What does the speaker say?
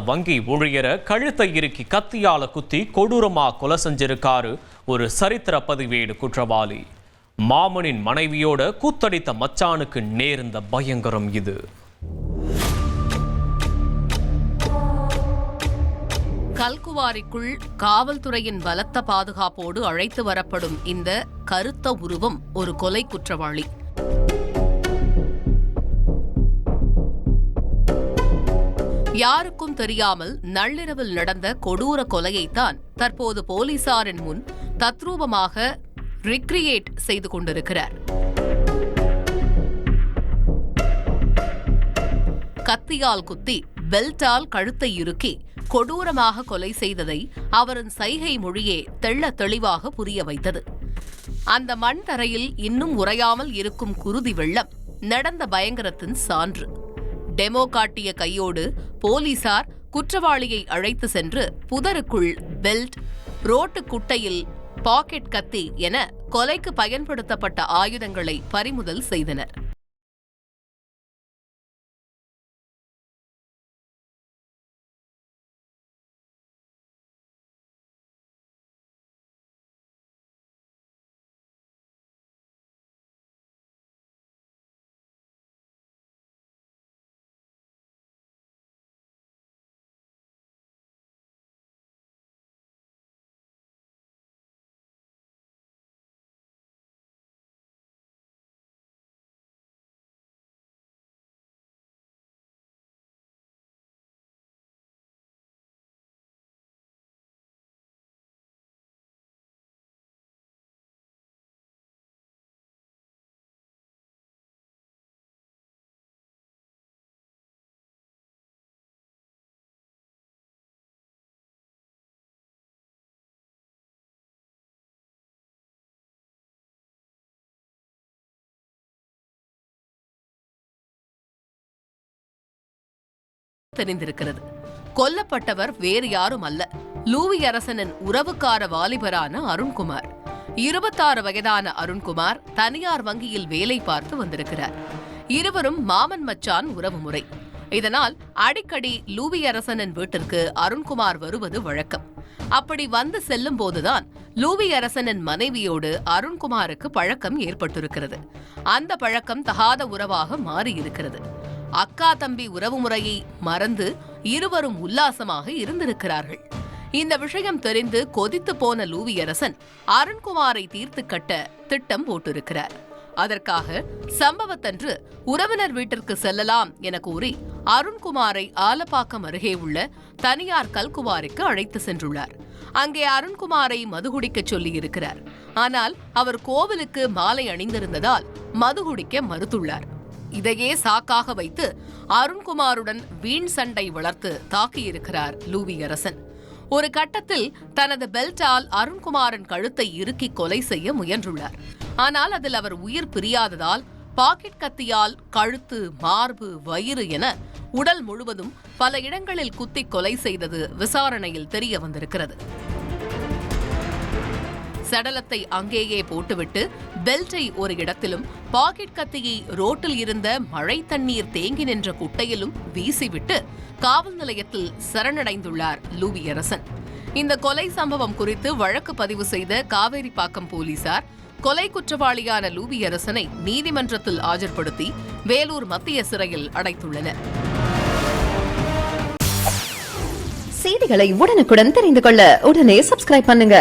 வங்கி ஊழியரை கழுத்தை இறுக்கி கத்தியால குத்தி கொடூரமா கொலை செஞ்சிருக்காரு ஒரு சரித்திர பதிவேடு குற்றவாளி. மாமனின் மனைவியோட கூத்தடித்த மச்சானுக்கு நேர்ந்த பயங்கரம் இது. கல்குவாரிக்குள் காவல்துறையின் பலத்த பாதுகாப்போடு அழைத்து வரப்படும் இந்த கருத்த உருவம் ஒரு கொலை குற்றவாளி. யாருக்கும் தெரியாமல் நள்ளிரவில் நடந்த கொடூர கொலையைத்தான் தற்போது போலீசாரின் முன் தத்ரூபமாக ரிக்ரியேட் செய்து கொண்டிருக்கிறார். கத்தியால் குத்தி பெல்ட்டால் கழுத்தை இறுக்கி கொடூரமாக கொலை செய்ததை அவரின் சைகை மொழியே தெள்ள தெளிவாக புரிய வைத்தது. அந்த மண் தரையில் இன்னும் உறையாமல் இருக்கும் குருதி வெள்ளம் நடந்த பயங்கரத்தின் சான்று. டெமோ காட்டிய கையோடு போலீசார் குற்றவாளியை அழைத்து சென்று புதருக்குள் பெல்ட், ரோட்டு குட்டையில் பாக்கெட் கத்தி என கொலைக்கு பயன்படுத்தப்பட்ட ஆயுதங்களை பறிமுதல் செய்தனர். தெரிந்திருக்கிறது. கொல்லப்பட்டவர் வேறு யாரும் அல்ல, லூவி அரசனின் உறவுக்கார வாலிபரான அருண்குமார். 26 வயதான அருண்குமார் தனியார் வங்கியில் வேலை பார்த்து வந்திருக்கிறார். இருவரும் மாமன் மச்சான் உறவுமுறை. இதனால் அடிக்கடி லூவி அரசனின் வீட்டிற்கு அருண்குமார் வருவது வழக்கம். அப்படி வந்து செல்லும் போதுதான் லூவி அரசனின் மனைவியோடு அருண்குமாருக்கு பழக்கம் ஏற்பட்டிருக்கிறது. அந்த பழக்கம் தகாத உறவாக மாறியிருக்கிறது. அக்கா தம்பி உறவுமுறையை மறந்து இருவரும் உல்லாசமாக இருந்திருக்கிறார்கள். இந்த விஷயம் தெரிந்து கொதித்து போன லூவி அரசன் அருண்குமாரை தீர்த்து கட்ட திட்டம் போட்டிருக்கிறார். அதற்காக சம்பவத்தன்று உறவினர் வீட்டிற்கு செல்லலாம் என கூறி அருண்குமாரை ஆலப்பாக்கம் அருகே உள்ள தனியார் கல்குவாரிக்கு அழைத்து சென்றுள்ளார். அங்கே அருண்குமாரை மதுகுடிக்க சொல்லியிருக்கிறார். ஆனால் அவர் கோவிலுக்கு மாலை அணிந்திருந்ததால் மதுகுடிக்க மறுத்துள்ளார். இதையே சாக்காக வைத்து அருண்குமாருடன் வீண் சண்டை வளர்த்து தாக்கியிருக்கிறார் லூவி அரசன். ஒரு கட்டத்தில் தனது பெல்ட்டால் அருண்குமாரின் கழுத்தை இறுக்கி கொலை செய்ய முயன்றுள்ளார். ஆனால் அதில் அவர் உயிர் பிரியாததால் பாக்கெட் கத்தியால் கழுத்து, மார்பு, வயிறு என உடல் முழுவதும் பல இடங்களில் குத்தி கொலை செய்தது விசாரணையில் தெரிய வந்திருக்கிறது. சடலத்தை அங்கேயே போட்டுவிட்டு பெல்ட்டை ஒரு இடத்திலும் பாக்கெட் கத்தியை ரோட்டில் இருந்த மழை தண்ணீர் தேங்கி நின்ற குட்டையிலும் வீசிவிட்டு காவல் நிலையத்தில் சரணடைந்துள்ளார் லூவி அரசன். இந்த கொலை சம்பவம் குறித்து வழக்கு பதிவு செய்த காவேரிப்பாக்கம் போலீசார் கொலை குற்றவாளியான லூவி அரசனை நீதிமன்றத்தில் ஆஜர்படுத்தி வேலூர் மத்திய சிறையில் அடைத்துள்ளனர். செய்திகளை உடனுக்குடன் தெரிந்து கொள்ள உடனே சப்ஸ்கிரைப் பண்ணுங்க.